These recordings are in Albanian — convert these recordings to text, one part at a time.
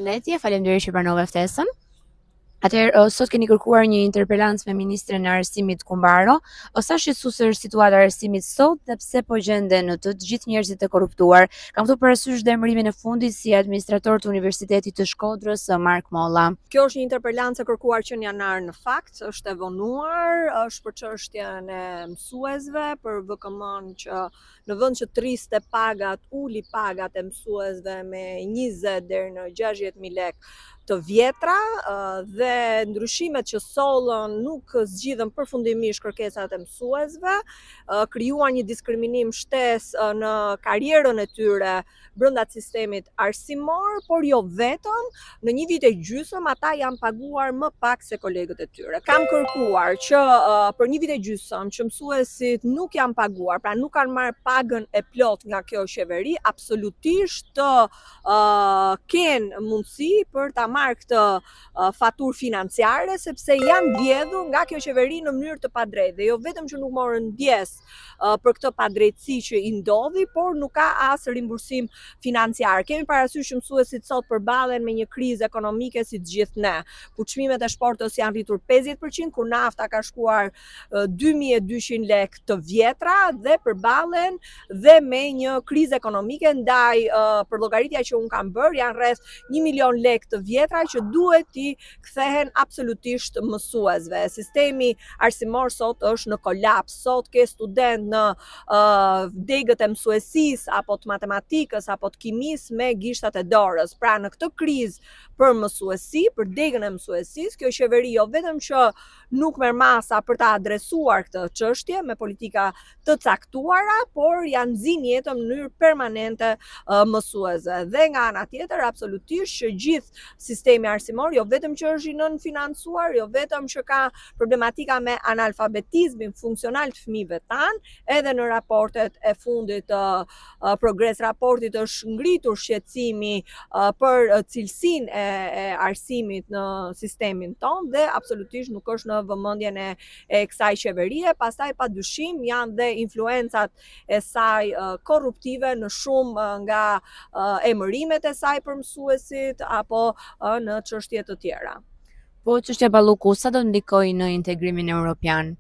Përshëndetje, faleminderit që pranove ftesën. Atëherë, sot keni kërkuar një interpelancë me Ministren e Arsimit Kumbaro. Sa shqetësuese është situata e arsimit sot dhe pse po gjenden në të gjithë njerëzit e korruptuar? Kam këtu parasysh dhe emërimin e fundit si administrator të Universitetit të Shkodrës, Mark Molla. Kjo është një interpelancë e kërkuar që në janar në fakt, është e vonuar, është për çështjen e mësuesve, për VKM-n që në vend që të rriste pagat, uli pagat e mësuesve me 20 deri në 60.000 lekë të vjetra dhe ndryshimet që sollën nuk zgjidhen përfundimisht kërkesat e mësuesve, krijuan një diskriminim shtesë në karrierën e tyre brenda sistemit arsimor, por jo vetëm, në një vit e gjysmë ata janë paguar më pak se kolegët e tyre. Kam kërkuar që për një vit e gjysmë që mësuesit nuk janë paguar, pra nuk kanë marrë pagën e plot nga kjo qeveri, absolutisht të kenë mundësi për ta marrë këtë faturë financiare, sepse janë vjedhur nga kjo qeveri në mënyrë të padrejtë. Dhe jo vetëm që nuk morën pjesë për këtë padrejtësi që i ndodhi, por nuk ka as rimbursim financiar. Kemi parasysh që mësuesit sot përballen me një krizë ekonomike si të gjithë ne, ku çmimet e shportës janë rritur 50%, kur nafta ka shkuar 2200 lekë të vjetra dhe përballen dhe me një krizë ekonomike, ndaj për llogaritja që un kam bërë janë rreth 1 milion lekë të vjetra që duhet t'i kthehen absolutisht mësuesve. Sistemi arsimor sot është në kolaps. Sot ke student në degët e mësuesisë apo të matematikës apo të kimisë me gishtat e dorës. Pra në këtë krizë për mësuesi, për degën e mësuesisë, kjo qeveri jo vetëm që nuk merr masa për ta adresuar këtë çështje me politika të caktuara, por janë nxjerrë jetën në mënyrë permanente mësuesve. Dhe nga ana tjetër, absolutisht që gjithë sistemi arsimor, jo vetëm që është i nënfinancuar, jo vetëm që ka problematika me analfabetizmin funksional të fëmijëve tanë, edhe në raportet e fundit progres raportit është ngritur shqetësimi për cilësinë e arsimit në sistemin tonë dhe absolutisht nuk është në vëmendjen e kësaj qeverie. Pastaj padyshim janë dhe influencat e saj korruptive në shumë nga emërimet e saj për mësuesit apo në çështje të tjera. Po çështja Balluku sa do ndikojë në integrimin evropian?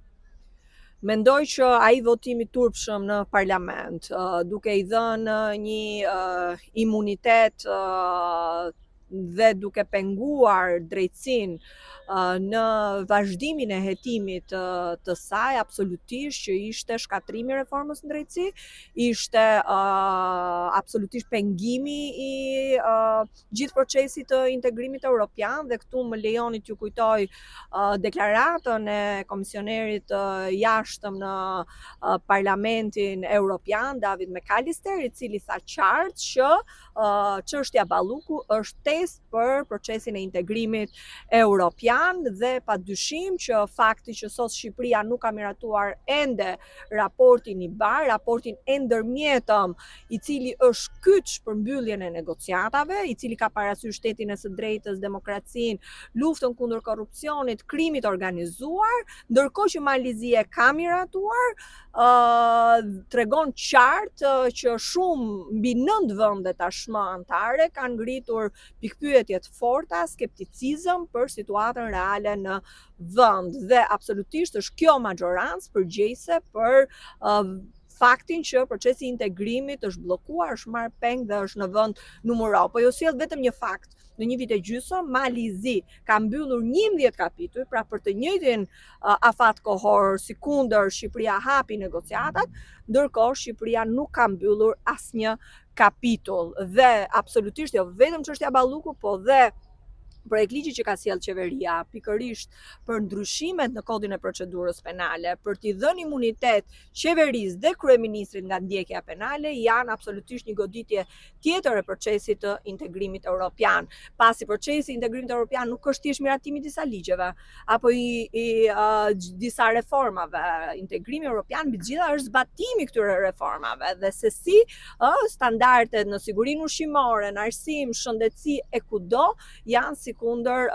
Mendoj që ai votimi turpshëm në parlament, duke i dhënë një imunitet dhe duke penguar drejtësinë në vazhdimin e hetimit të saj, absolutisht që ishte shkatrimi i reformës në drejtësi, ishte absolutisht pengimi i gjithë procesit të integrimit evropian, dhe këtu më lejoni t'ju kujtoj deklaratën e komisionerit jashtëm në Parlamentin Evropian, David McAllister, i cili tha qartë që çështja Balluku është test për procesin e integrimit evropian dhe padyshim që fakti që sot Shqipëria nuk ka miratuar ende raportin i bar, raportin e ndërmjetëm, i cili është kyç për mbylljen e negociatave, i cili ka parasysh shtetin e së drejtës, demokracinë, luftën kundër korrupsionit, krimit organizuar, ndërkohë që Malizi e ka miratuar, tregon qartë që shumë mbi 9 vende tashmë anëtare kanë ngritur pikpyetje të forta, skepticizëm për situatën reale në vend, dhe absolutisht është kjo majorancë përgjegjëse për faktin që procesi i integrimit është bllokuar, është marrë peng dhe është në vend numëror. Po jo sjell vetëm një fakt. Në një vit e gjysmë, Malizi ka mbyllur 11 kapituj, pra për të njëjtin afat kohor si kundër Shqipëria hapi negociatat, ndërkohë Shqipëria nuk ka mbyllur asnjë kapitull. Dhe absolutisht jo vetëm çështja Balluku, po dhe projekt ligji që ka sjellë qeveria pikërisht për ndryshimet në kodin e procedurës penale, për t'i dhënë imunitet qeverisë dhe kryeministrit nga ndjekja penale, janë absolutisht një goditje tjetër e procesit të integrimit evropian. Pasi procesi i integrimit evropian nuk është thjesht miratimi i disa ligjeve apo i disa reformave. Integrimi evropian mbi të gjitha është zbatimi këtyre reformave dhe se si standardet në sigurinë ushqimore, në arsim, shëndetësi e kudo janë si kundër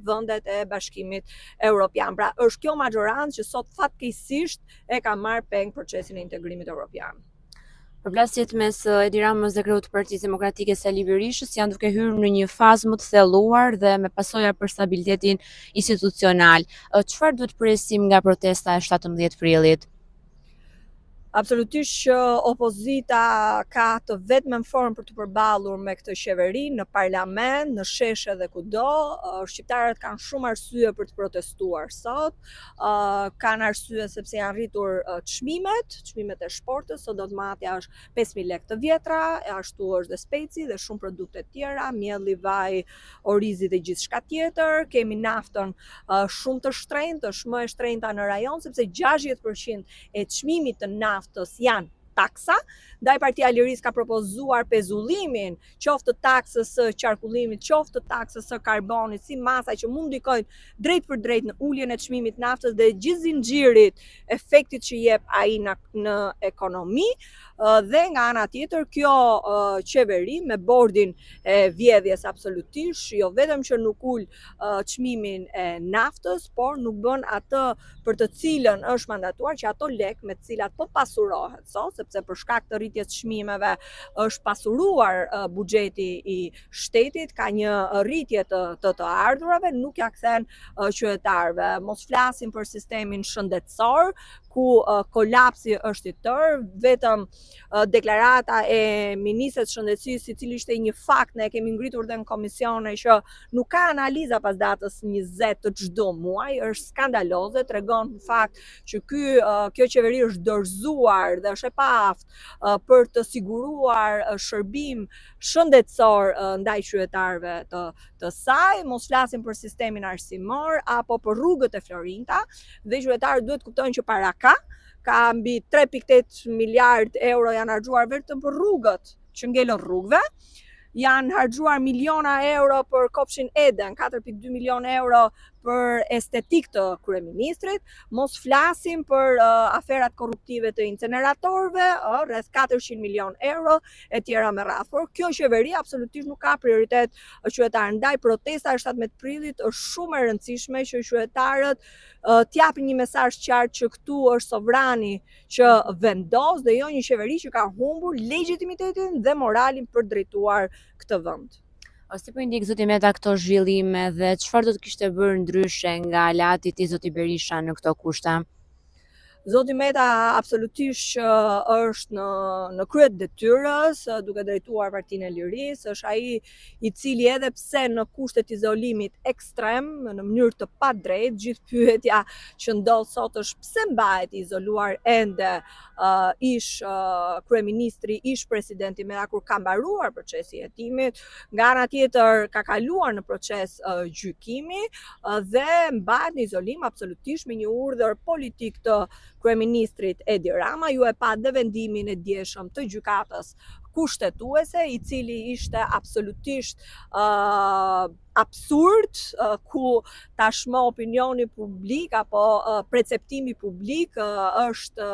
vendet e Bashkimit Evropian. Pra është kjo majorancë që sot fatkeqësisht e ka marrë peng procesin e integrimit evropian. Përplasjet mes Edi Ramës dhe kreut të Partisë Demokratike Sali Berishës janë duke hyrë në një fazë më të thelluar dhe me pasoja për stabilitetin institucional. Çfarë duhet presim nga protesta e 17 prillit? Absolutisht që opozita ka të vetmen formë për të përballur me këtë qeveri në parlament, në sheshe dhe kudo. Shqiptarët kanë shumë arsye për të protestuar sot. Kanë arsye sepse janë rritur çmimet e shportës, sot do të matja është 5.000 lekë të vjetra, ashtu është dhe speci dhe shumë produkte tjera, mielli, vaj, orizi dhe gjithçka tjetër. Kemi naftën shumë të shtrenjtë, është më e shtrenjta në rajon sepse 60% e çmimit të naftës janë taksa. Ndaj Partia e Lirisë ka propozuar pezullimin qoftë të taksës së qarkullimit, qoftë të taksës së karbonit, si masa që mund ndikojnë drejt për drejt në uljen e çmimit naftës dhe gjithë zinxhirit efektit që jep ai në ekonomi. Dhe nga ana tjetër kjo qeveri me bordin e vjedhjes absolutisht jo vetëm që nuk ul çmimin e naftës, por nuk bën atë për të cilën është mandatuar, që ato lek me të cilat po pasurohet sot, sepse për shkak të rritjes çmimeve është pasuruar buxheti i shtetit, ka një rritje të ardhurave, nuk ja kthen qytetarëve. Mos flasim për sistemin shëndetësor, ku kolapsi është i tërë, vetëm deklarata e ministrit të shëndetësisë, i cili ishte një fakt, ne kemi ngritur dhe në komisione, që nuk ka analiza pas datës 20 të çdo muaji, është skandaloze, tregon në fakt që kjo qeveri është dorëzuar dhe është e paaftë për të siguruar shërbim shëndetësor ndaj qytetarëve të saj. Mos flasim për sistemin arsimor apo për rrugët e Florinta, dhe qytetarët duhet kuptojnë që para ka mbi 3.8 miliard euro janë harxuar vetëm për rrugët që ngelën rrugëve. Janë harxuar miliona euro për kopshin Eden, 4.2 milion euro për estetik të kryeministrit. Mos flasim për aferat korruptive të inceneratorëve, rreth 400 milion euro e tjera me radhë. Por kjo qeveri absolutisht nuk ka prioritet qytetarë. Ndaj protesta e 17 prillit është shumë e rëndësishme që qytetarët t'japin një mesazh qartë që këtu është sovrani që vendos dhe jo një qeveri që ka humbur legitimitetin dhe moralin për drejtuar këtë vend. Si po i ndjek zoti Meta këto zhvillime dhe çfarë do të kishte bërë ndryshe nga lati i zoti Berisha në këto kushte? Zoti Meta absolutisht është në krye të detyrës, duke drejtuar Partinë e Lirisë, është ai i cili edhe pse në kushtet izolimit ekstrem, në mënyrë të padrejtë, gjithë pyetja që ndodh sot është pse mbahet i izoluar ende ish kryeministri, ish presidenti Meta kur ka mbaruar procesi i hetimit, nga ana tjetër ka kaluar në proces gjykimi dhe mbahet në izolim absolutisht me një urdhër politik të kryeministrit Edi Rama. Ju e pa dhe vendimin e djeshëm të gjykatës kushtetuese, i cili ishte absolutisht absurd, ku tashmë opinioni publik apo perceptimi publik është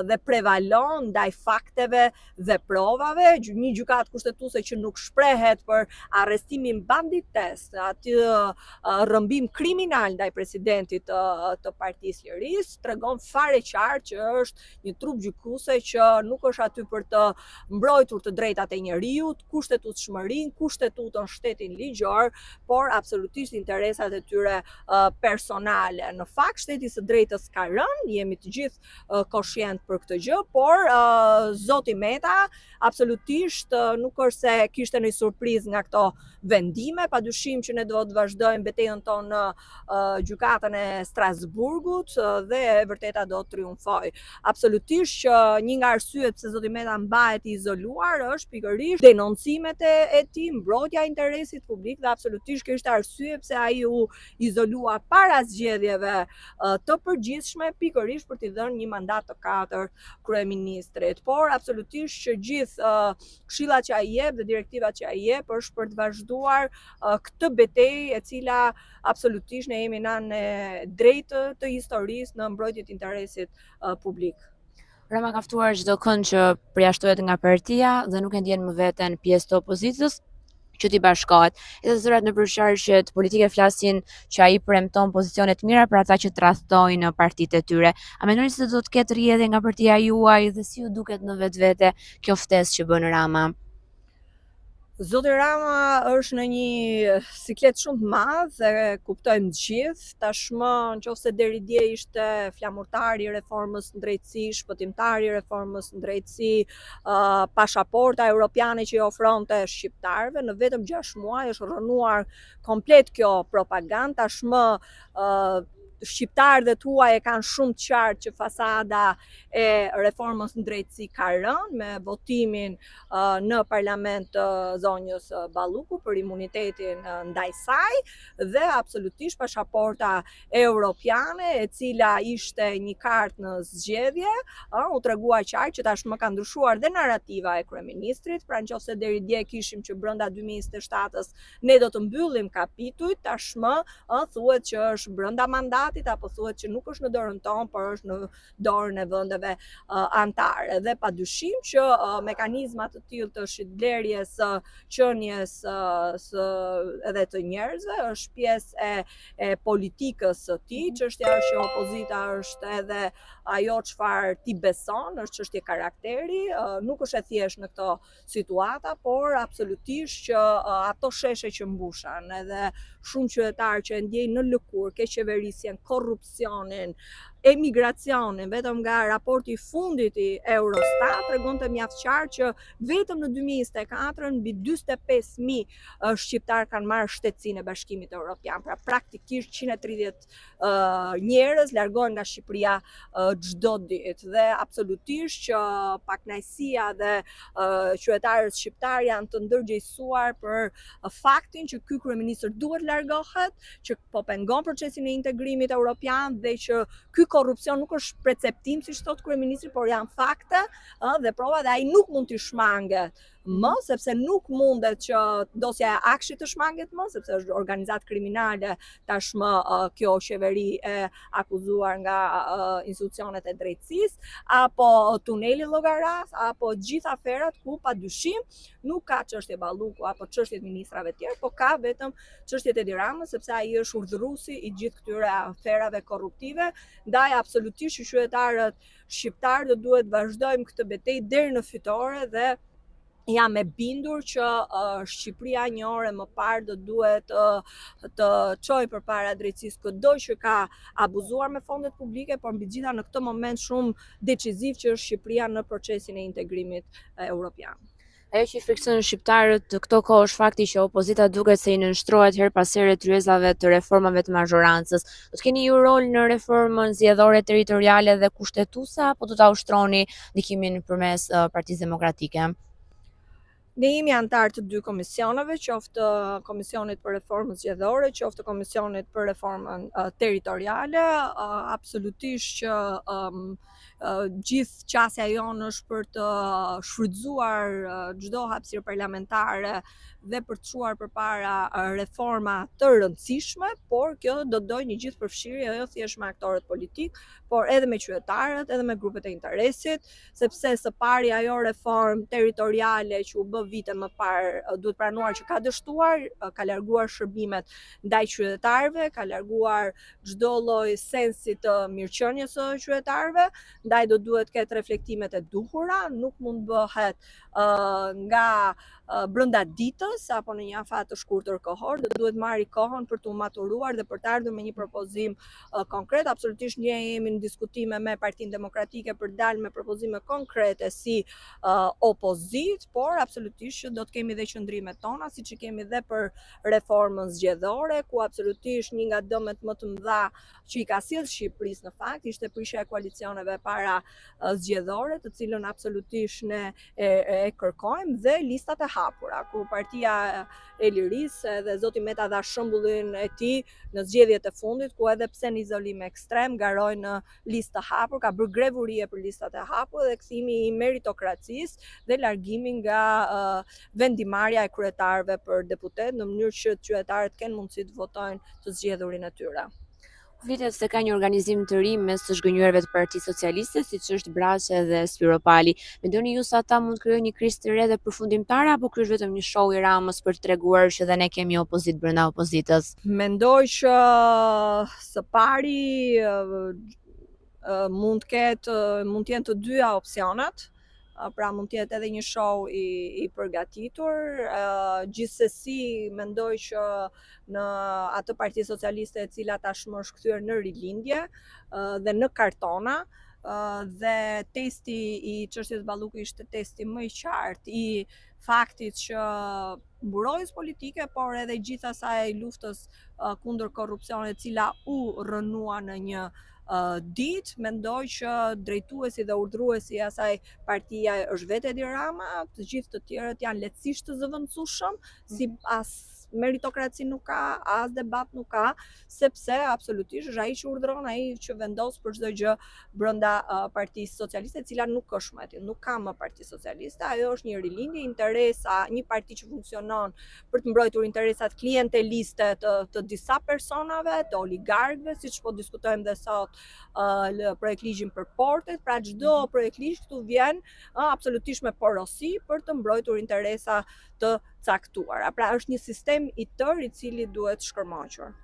dhe prevalon ndaj fakteve dhe provave. Një gjykatë kushtetuese që nuk shprehet për arrestimin bandites, aty rrëmbim kriminal ndaj presidentit të Partisë Lirisë, tregon fare qartë që është një trup gjykuese që nuk është aty për të mbrojtur të drejtat e njeriut, kushtetutshmërinë, kushtetutën, shtetin ligjor, por absolutisht interesat e tyre personale. Në fakt, shteti së drejtës ka rënë, jemi të gjithë koshient për këtë gjë, por zoti Meta absolutisht nuk është se kishte një surprizë nga këto vendime, padyshim që ne do të vazhdojmë betejën tonë në gjykatën e Strasburgut dhe e vërteta do të triumfojë. Absolutisht që një nga arsyet pse zoti Meta mbahet i izoluar është pikërisht denoncimet e tij, mbrojtja e interesit publik, dhe absolutisht kjo është arsye pse ai u izolua para zgjedhjeve të përgjithshme, pikërisht për t'i dhënë një mandat të 4 kryeministrit. Por absolutisht që gjithë këshillat që ai jep dhe direktivat që ai jep është për të vazhduar këtë betejë e cila absolutisht ne jemi në anën e drejtë të historisë në mbrojtje të interesit publik. Rama ka ftuar çdo kënd që përjashtohet nga partia dhe nuk e ndjen më veten pjesë të opozitës, që t'i bashkohet. Edhe zërat në përshqarqet politike flasin që ai premton pozicione të mira për ata që tradhtojnë në partitë e tyre. A mendoni se do të ketë rrjedhje nga partia juaj dhe si ju duket në vetvete kjo ftesë që bën Rama? Zoti Rama është në një siklet shumë të madh dhe kuptojmë të gjithë. Tashmë, nëse deri dje ishte flamurtari i reformës në drejtësi, shpëtimtari i reformës në drejtësi, pasaporta europiane që i ofronte shqiptarëve, në vetëm 6 muaj është rënuar komplet kjo propagandë. Tashmë shqiptarët tuaj e kanë shumë të qartë që fasada e reformës në drejtësi ka rënë me votimin në parlament të zonjës Balluku për imunitetin ndaj saj dhe absolutisht pasaporta europiane e cila ishte një kartë në zgjedhje u tregua qartë që tashmë ka ndryshuar dhe narrativa e kryeministrit, pra nëse deri dje kishim që brenda 2027-s ne do të mbyllim kapitujt, tashmë thuhet që është brenda mandatit apo thuhet që nuk është në dorën tonë, por është në dorën e vendeve antare. Dhe padyshim që mekanizma të tillë të shitblerjes së qenies edhe të njerëzve është pjesë e politikës së tij. Çështja është që opozita është edhe ajo çfarë ti beson, është çështje karakteri, nuk është e thjeshtë në këto situata, por absolutisht që ato sheshe që mbushan edhe shumë qytetarë që e ndjejnë në lëkurë keqeverisjen, korrupsionin, emigracionin, vetëm nga raporti i fundit i Eurostat tregonte mjaft qartë që vetëm në 2024 mbi 45.000 shqiptar kanë marrë shtetësinë e Bashkimit Evropian. Pra praktikisht 130 njerëz largohen nga Shqipëria çdo ditë dhe absolutisht që pakënaqësia dhe qytetarët shqiptar janë të ndërgjegjësuar për faktin që ky kryeminist duhet largohet, që po pengon procesin e integrimit evropian dhe që ky korrupsion nuk është perceptim siç thot kryeministri, por janë fakte dhe prova dhe ai nuk mund të shmanget më, sepse nuk mundet që dosja e Akshit të shmanget më, sepse është organizatë kriminale tashmë kjo qeveri e akuzuar nga institucionet e drejtësisë, apo tuneli Llogaras, apo gjithë aferat ku padyshim nuk ka çështje Balluku apo çështjet ministrave të tjerë, por ka vetëm çështjet e Edi Ramës, sepse ai është urdhëruesi i gjithë këtyre aferave korruptive. Ndaj absolutisht që qytetarët shqiptar do duhet vazhdojmë këtë betejë deri në fitore dhe jam e bindur që Shqipëria një orë më parë do duhet të çojë përpara drejtësisë kudo që ka abuzuar me fondet publike, por mbi gjitha në këtë moment shumë deciziv që është Shqipëria në procesin e integrimit evropian. Ajo që i frikson shqiptarët këto kohë është fakti që opozita duket se i nënshtrohet her pas here tryezave të reformave të mazhorancës. Do të keni ju rol në reformën zgjedhore territoriale dhe kushtetuese apo do ta ushtroni ndikimin përmes Partisë Demokratike? Ne jemi antar të 2 komisioneve, qoftë Komisionit për Reformën Zgjedhore, qoftë Komisionit për Reformën Territoriale. Absolutisht që gjithë qasja jonë është për të shfrytzuar çdo hapësirë parlamentare dhe për të çuar përpara reforma të rëndësishme, por kjo do dojë një gjithë përfshirje jo thjesht me aktorët politik, por edhe me qytetarët, edhe me grupet e interesit, sepse së pari ajo reformë territoriale që u bë vite më parë duhet pranuar që ka dështuar, ka larguar shërbimet ndaj qytetarëve, ka larguar çdo lloj sensi të mirëqenies së qytetarëve, ndaj do duhet ketë reflektimet e duhura, nuk mund bëhet nga brenda ditës apo në një afat të shkurtër kohor, do duhet marrë kohën për të maturuar dhe për të ardhur me një propozim konkret. Absolutisht ne jemi në diskutime me Partinë Demokratike për dalë me propozime konkrete si opozit, por absolutisht që do të kemi dhe qëndrimet tona, siç i kemi dhe për reformën zgjedhore, ku absolutisht një nga dëmet më të mëdha që i ka sjellë Shqipërisë në fakt ishte prishja e koalicioneve para zgjedhore, të cilën absolutisht ne e kërkojmë, dhe listat e hapura, ku Partia e Lirisë dhe zoti Meta dha shembullin e tij në zgjedhjet e fundit, ku edhe pse në izolim ekstrem garoi në listë të hapur, ka bërë grevurie për listat e hapura dhe kthimi i meritokracisë dhe largimi nga vendimarrja e kryetarëve për deputet, në mënyrë që qytetarët kenë mundësi të votojnë të zgjedhurin e tyre. Vitet se ka një organizim të ri mes të zhgënjurëve të Partisë Socialiste, siç është Braçe dhe Spiropali. Mendoni ju se ata mund të krijojnë një krizë të re dhe përfundimtare apo ky është vetëm një show i Ramës për të treguar që dhe ne kemi opozitë brenda opozitës? Mendoj që së pari mund të jenë të dyja opsionet. Pra mund të jetë edhe një show i përgatitur. Gjithsesi mendoj që në atë Parti Socialiste e cila tashmë është kthyer në rilindje dhe në kartona, dhe testi i çështjes Balluku ishte testi më i qartë i faktit që mburojës politike, por edhe gjithë asaj luftës kundër korrupsionit, e cila u rënua në një ditë. Mendoj që drejtuesi dhe urdhëruesi i asaj partia është vetë Edi Rama, të gjithë të tjerët janë lehtësisht të zëvendësueshëm, si as meritokraci nuk ka, as debat nuk ka, sepse absolutisht është ai që urdhëron, ai që vendos për çdo gjë brenda Partisë Socialiste, e cila nuk është më aty, nuk ka më Parti Socialiste, ajo është një rilindje, interesa, një parti që funksionon për të mbrojtur interesat klienteliste të disa personave, të oligarkëve, siç po diskutojmë dhe sot projekt ligjin për portet. Pra çdo projekt ligj këtu vjen absolutisht me porosi për të mbrojtur interesa të caktuara. Pra është një sistem i tërë i cili duhet shkërmaqur.